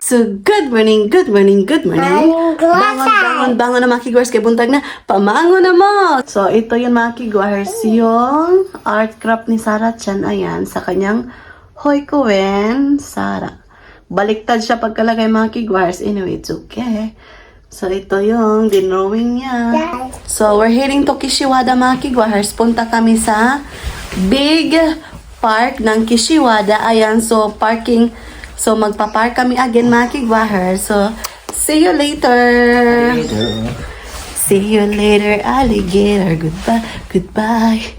So, good morning, good morning, good morning. Bangon na mga kigwars kay buntag na. Pamango na mo! So, ito yun mga kigwars, yung art craft ni Sarah Chan. Ayan, sa kanyang Hoy Kuwen, Sarah. Baliktad siya pagkalagay mga kigwars. Anyway, it's okay. So, ito yung dinrawing niya. So, we're heading to Kishiwada mga kigwars. Punta kami sa big park ng Kishiwada. Ayan, so parking. So, magpa-park kami again mga kigwahar. So, see you later. See you later, alligator. Goodbye. Goodbye.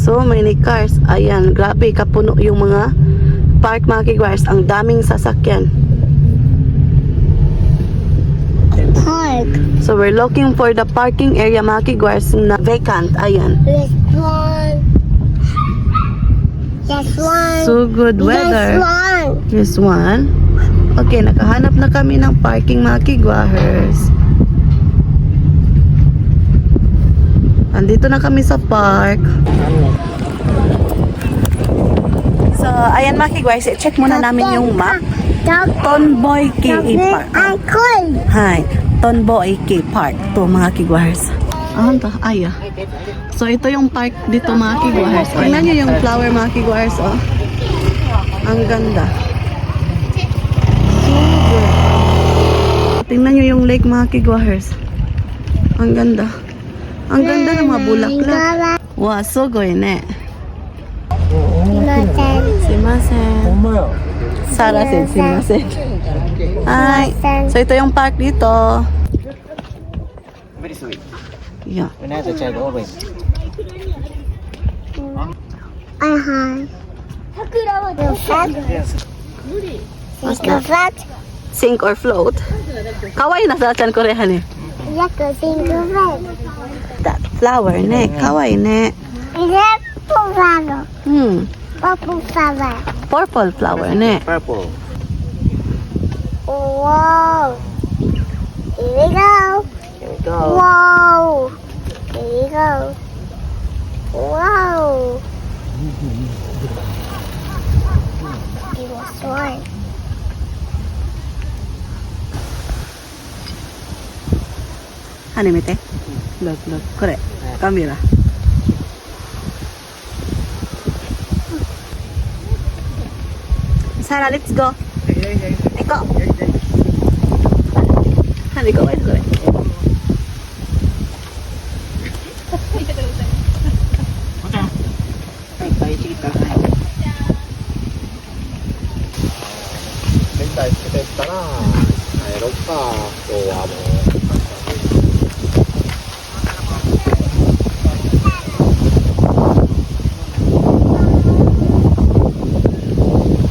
So many cars. Ayan, grabe kapuno yung mga park mga kigwars. Ang daming sasakyan. Park. So we're looking for the parking area mga kigwars na vacant. Ayan. This one. This one. So good weather. This one. This one. Okay, nakahanap na kami ng parking mga kigwahers. Andito na kami sa park. So, ayan mga kigwars, check muna namin yung map. Tonboy KE Park. Hi, Tonboy KE Park. Ito mga kigwars. Ito, aya. So, ito yung park dito mga kigwars. Tingnan nyo yung flower mga kigwars, oh. Ang ganda. Super. Tingnan nyo yung lake mga kigwars. Ang ganda. Ang ganda ng mga bulaklak. Wow, so goy ne. Simasen. Sarah said simasen. Hi. So ito yung park dito. Very sweet. Yeah. When I was a child, always. Yes. What's that? Sink or float? Kawaii na sa atin Korean eh. That flower ne. Kawaii ne. Purple flower ne. Purple. Wow. Here we go. Here we go. Wow. Here we go. Wow. It was one. Hanimete. Look. Kore. Camera. Sarah, let's go. Eko. Hani ko, wait, kore.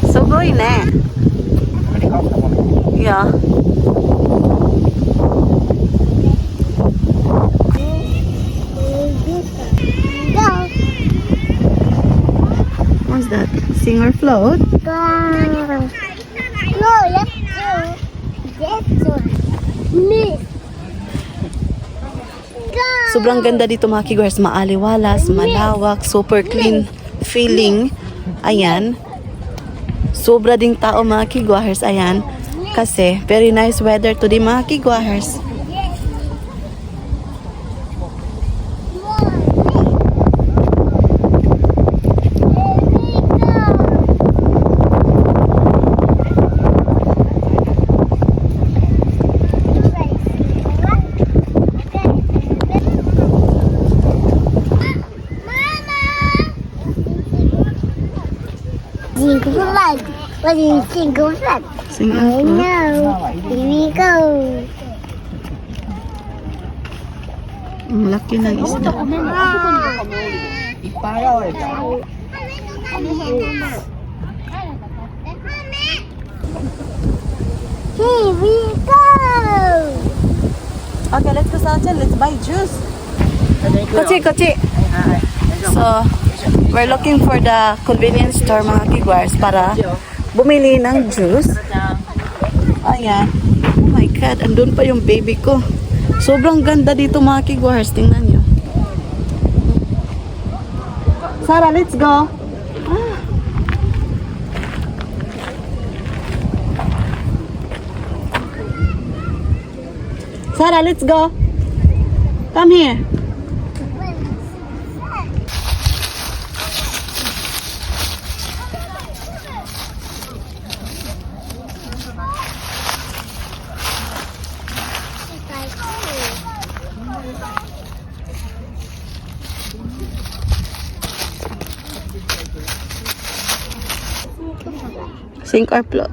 Sugoy ne. Yeah. float? No, let's do this one. Miss. Go. Sobrang ganda dito mga kiguars, maaliwalas, malawak, super clean feeling. Ayan. Sobra ding tao mga kiguars, ayan. Kasi very nice weather today mga kiguars. Jingle flag. What is jingle flag? Sing I know. Here we go. Ang laki ng isda. Here we go. Okay, let's go Sacha. Let's buy juice. Kochi. So, we're looking for the convenience store mga kiguars para bumili ng juice. Ayan. Oh my God, andun pa yung baby ko. Sobrang ganda dito mga kiguars. Tingnan nyo. Sarah, let's go. Ah. Sarah, let's go. Come here. Sink or float.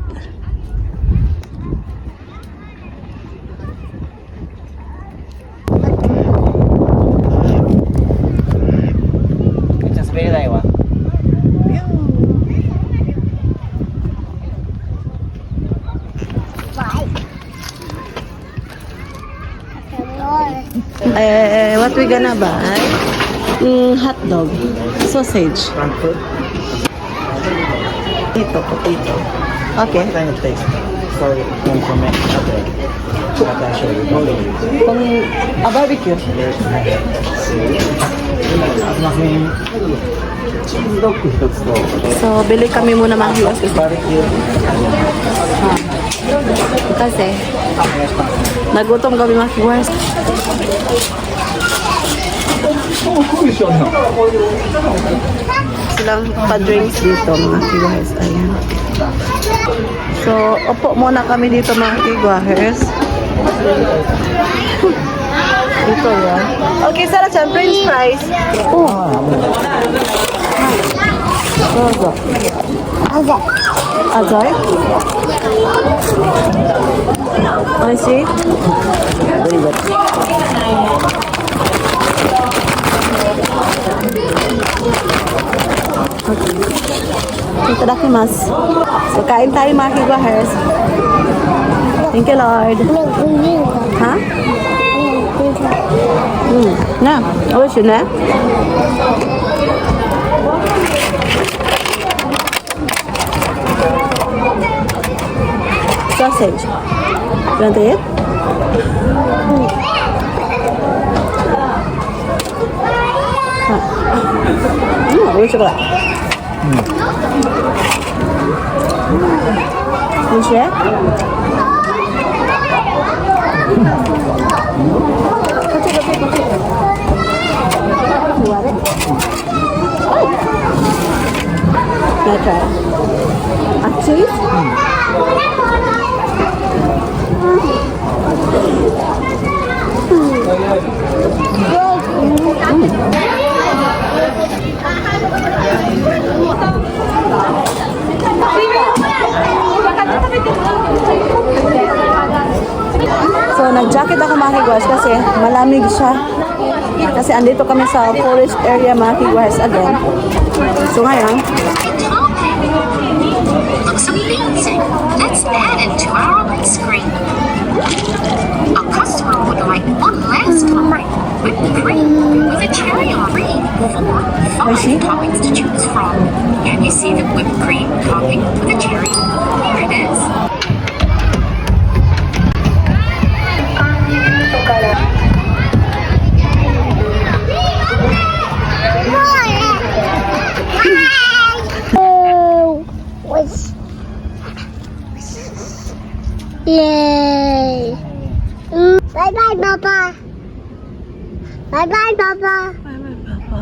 What we gonna buy? Hot dog, sausage, potato. Okay. Kind of taste. Sorry, from it. Okay. What I show you. Kung a barbecue. So, bili kami muna mga US kasi nagutom kami mga viewers. Silang pa-drinks dito mga viewers. Ayan. So, upo muna kami dito mga viewers. Ito yan. Okay, Sarah Chan, french fries. Oh. Azay? I see. Very good. Itadakimasu. So, kain tayo mga kiguahers. Thank you, Lord. Ha? Na, oishi ne? Sausage. You want to eat? Oishiこれ。おいしい？Can I try? Actually? So, nag-jacket ako mga kiguars kasi malamig siya. Kasi andito kami sa forest area mga kiguars again. So, ngayon, looks amazing. Let's add it to our ice cream. A customer would like one last topping, whipped cream with a cherry on cream. 4 美味しい？ toppings to choose from. Can you see the whipped cream Yay! Bye bye, Papa. Bye bye, Papa. Bye-bye, Papa.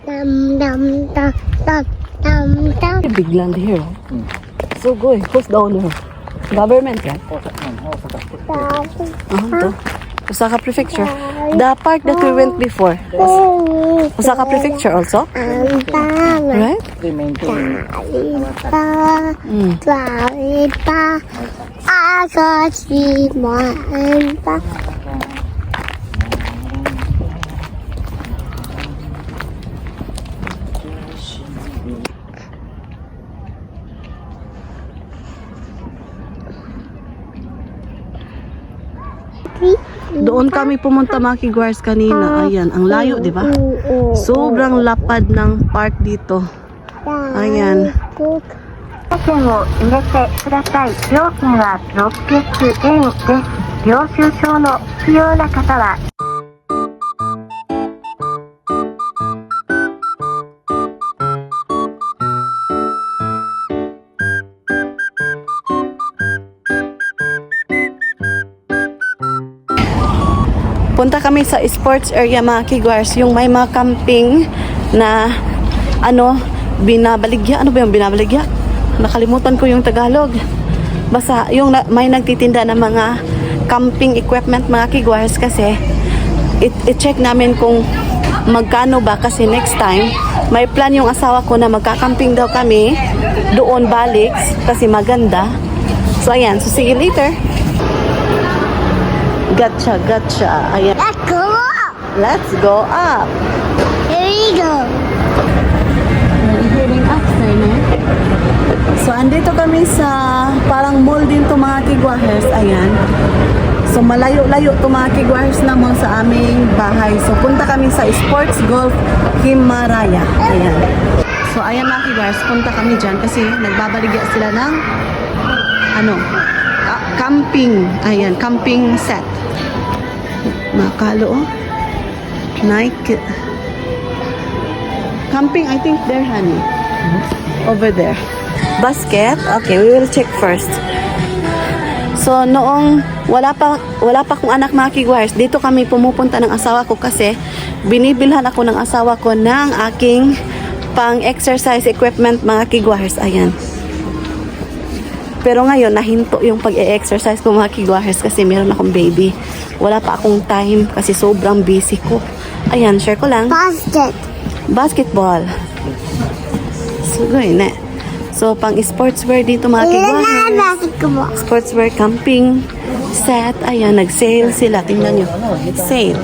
Dum dum dum dum dum dum. Big land here. So good. Who's the owner? Government yan? To. Osaka Prefecture. The park that we went before. Osaka Prefecture also? Right? They maintain Doon kami pumunta mga kiguars kanina. Ayan, ang layo, di ba? Sobrang lapad ng park dito. Ayan. 券を入れてください。料金は600円です。領収書の必要な方は Punta kami sa sports area mga kiguars, yung may mga camping na binabaligya. Ano ba yung binabaligya? Nakalimutan ko yung Tagalog. Basta yung may nagtitinda ng mga camping equipment mga kiguars kasi i-check namin kung magkano ba kasi next time may plan yung asawa ko na magka-camping daw kami doon balik kasi maganda. So ayan, so see you later. Gotcha, gotcha. Ayan. Let's go up! Let's go up. Here we go! Heading up, So, andito kami sa parang mall din to mga kigwahers. Ayan. So, malayo-layo to mga kigwahers naman sa aming bahay. So, punta kami sa Sports Golf Himalaya. Ayan. So, ayan mga kigwahers, punta kami dyan kasi nagbabaligya sila ng camping. Ayan, camping set. Makalo, oh. Nike. Camping, I think there, honey. Over there. Basket. Okay, we will check first. So, noong wala pa kong anak mga kigwahers, dito kami pumupunta ng asawa ko kasi binibilhan ako ng asawa ko ng aking pang-exercise equipment mga kigwahers. Ayan. Pero ngayon, nahinto yung pag-e-exercise ko mga kigwahers kasi meron akong baby. Wala pa akong time kasi sobrang busy ko. Ayan, share ko lang. Basketball. So, gawin na. So, pang sportswear dito mga kigwahers. Sportswear camping set. Ayan, nag-sale sila. Tingnan nyo. Sale.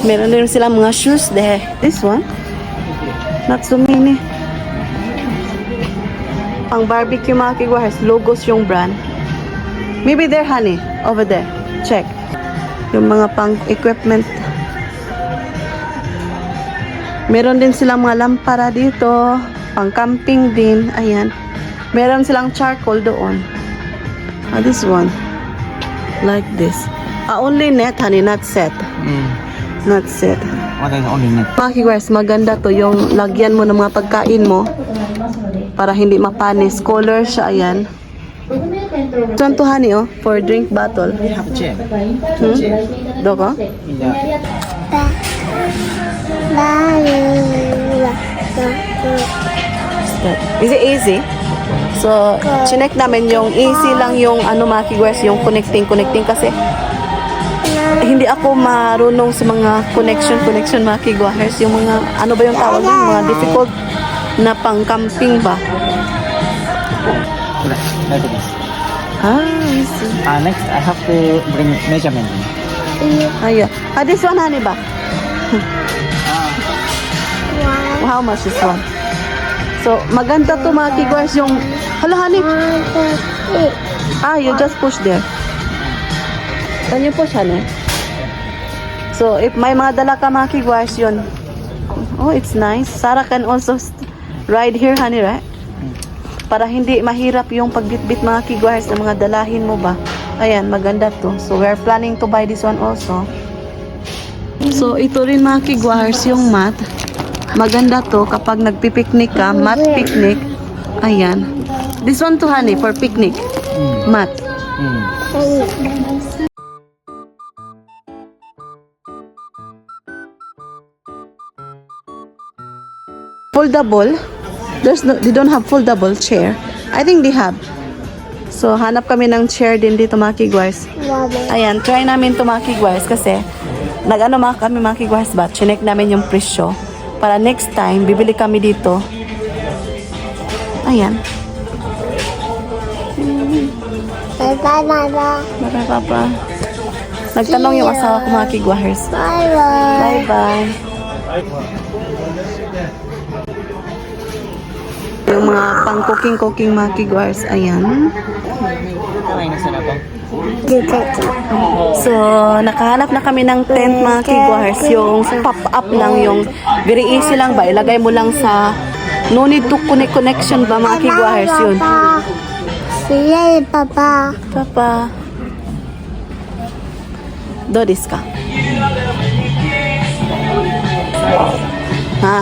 Meron din silang mga shoes there. This one. Not so many. Pang barbecue mga kigwahers, Logos yung brand. Maybe there, honey. Over there. Check. Yung mga pang equipment. Meron din silang mga lampara dito. Pang camping din. Ayan. Meron silang charcoal doon. This one. Like this. Only net, honey. Not set. Not set. What is only net? Mga kigwahers, maganda to. Yung lagyan mo ng mga pagkain mo. Para hindi mapanis. Color siya, ayan. Saan to, honey, oh? For drink bottle. We have chair. Doko? Is it easy? So, chinek namin yung easy lang yung mga kigwahers, yung connecting kasi hindi ako marunong sa mga connection mga kigwahers. Yung mga, ba yung tawag yung mga difficult na pang-camping ba? Like this. I see. Next, I have to bring measurement. Ayan. This one, honey ba? How much is one? So, maganda to mga kigwahers yung... Hala, honey. You just push there. Can you push, honey? So, if may mga dala ka mga kigwars yun. Oh, it's nice. Sarah can also ride here, honey, right? Para hindi mahirap yung pagbitbit mga kigwars na mga dalahin mo ba. Ayan, maganda to. So, we're planning to buy this one also. So, ito rin mga kigwars yung mat. Maganda to kapag nagpipiknik ka, mat picnic. Ayan. This one to honey for picnic. Mat. Foldable. They don't have foldable chair. I think they have. So, hanap kami ng chair din dito mga kigwars. Ayan, try namin to mga kigwars kasi nag-ano kami mga kigwars ba? Chinek namin yung presyo. Para next time, bibili kami dito. Ayan. Bye-bye, Papa. Nagtanong yung asawa ko mga kigwars. Bye-bye. Bye-bye. Yung mga pang-cooking mga kigwars. Ayan. So, nakahanap na kami ng tent mga kigwars. Yung pop-up lang, yung very easy lang ba? Ilagay mo lang sa no need to connection ba mga kigwars yun. Sige, Papa. Papa. Do this ka. Ha?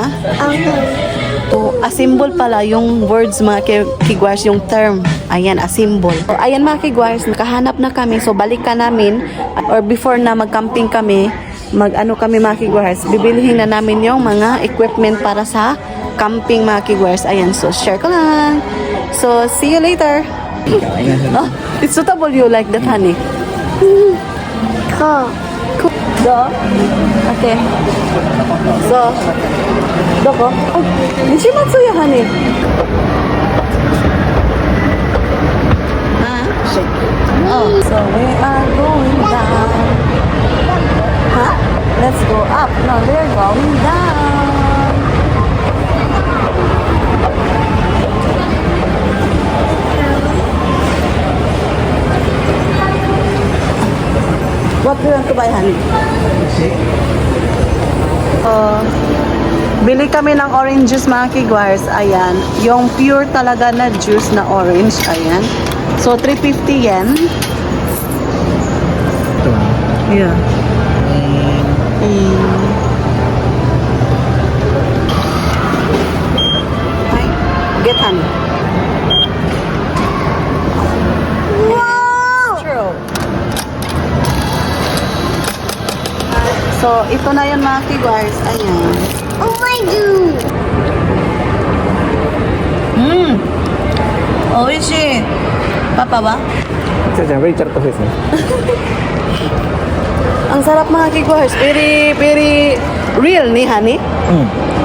To, a symbol pala yung words mga kigwars, yung term. Ayan, a symbol. So, ayan mga kigwars, nakahanap na kami. So, balikan namin. Or before na mag-camping kami, mag-ano kami mga kigwars, bibilihin na namin yung mga equipment para sa camping mga kigwars. Ayan, so share ko lang. So, see you later. Oh, it's suitable you like that, honey. Ko. Do? Okay. So, doko? Oh, nishimatsu ya, honey. Ha? Oh, so we are going down. Huh? Let's go up. No, we're going down. What do you want to buy, honey? Bili kami ng orange juice mga kigwars. Ayan. Yung pure talaga na juice na orange. Ayan. So, 350 yen. Yeah. Get honey. Wow! True. So, ito na yun mga kigwars. Ayan. Oh my God. Oishi. Papa ba? じゃあ、レイチャルとフェイスね。 Ang sarap mga kigwars. Very, very real ni honey.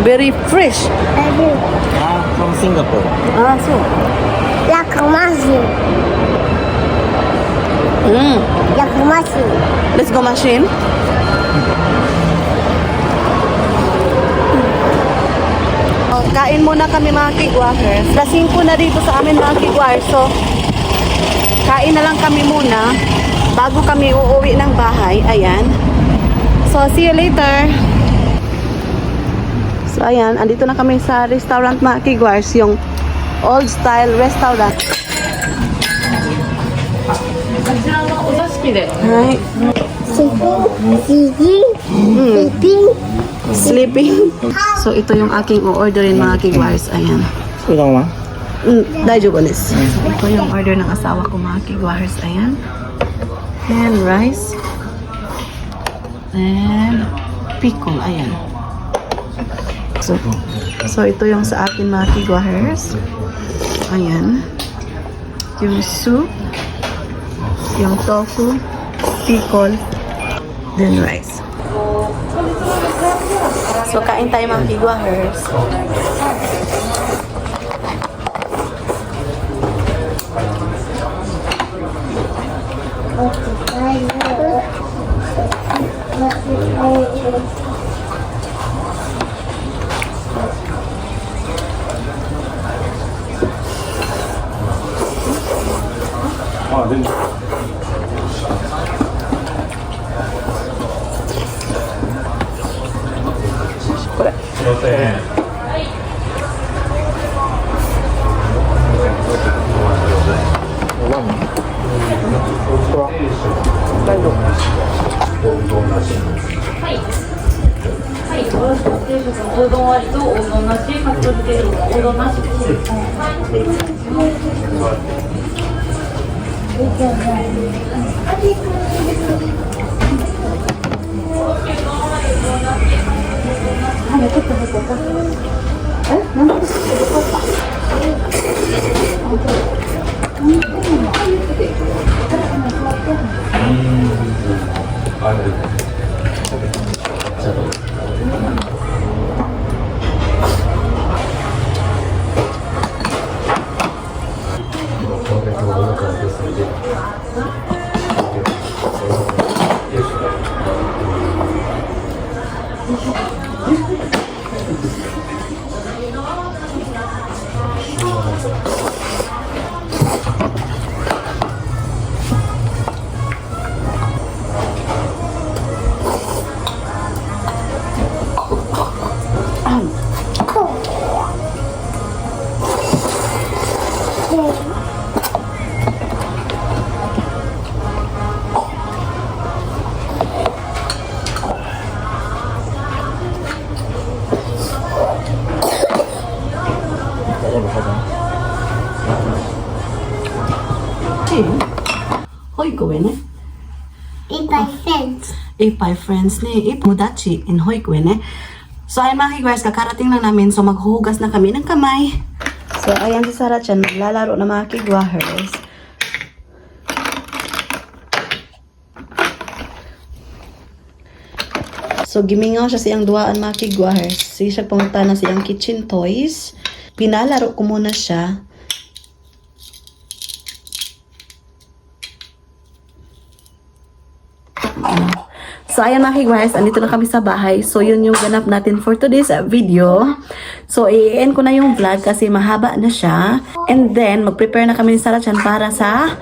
Very fresh. Ah, from Singapore. Ah, so. Like a machine. Like a machine. Let's go machine. Kain muna kami mga kigwars. Lasing ko na dito sa amin mga kigwars. So, kain na lang kami muna bago kami uuwi ng bahay. Ayan. So, see you later. So, ayan. Andito na kami sa restaurant mga kigwars. Yung old style restaurant. Hi. Sleeping. So, ito yung aking o-orderin mga kigwars. Ayan. うどんは Daijoubu desu. Ito yung order ng asawa ko mga kigwars. Ayan. And rice. And pickle. Ayan. So ito yung sa akin mga kigwars. Ayan. Yung soup. Yung tofu. Pickle. Then rice. So kain tayo mga kigwars. おうどん割とおうどんなし、かつお漬けおうどんなし。Hoy kuwi ne. Ipay friends ni Ipudachi in Hoy kuwi ne. So ayan mga guys, kakarating lang namin. So maghuhugas na kami ng kamay. So ayan si Sarah Chan, maglalaro na mga kigwahers. So gimingaw siya siyang duaan mga kigwahers. Siya pumunta na siyang kitchen toys. Pinalaro ko muna siya. So, ayan mga kigwahers, andito na kami sa bahay. So, yun yung ganap natin for today's video. So, i-end ko na yung vlog kasi mahaba na siya. And then, mag-prepare na kami ni Sarah Chan para sa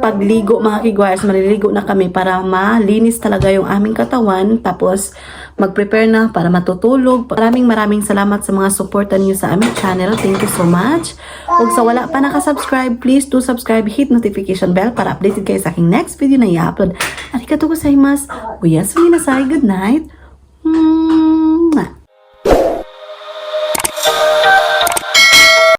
pagligo mga kigwahers. Maliligo na kami para malinis talaga yung aming katawan. Tapos, mag-prepare na para matutulog. Maraming salamat sa mga supportan niyo sa aming channel. Thank you so much. Kung sa wala pa nakasubscribe, please do subscribe, hit notification bell para updated kayo sa aking next video na i-upload. Arigatou gozaimasu. Oyasumi nasai. Good night.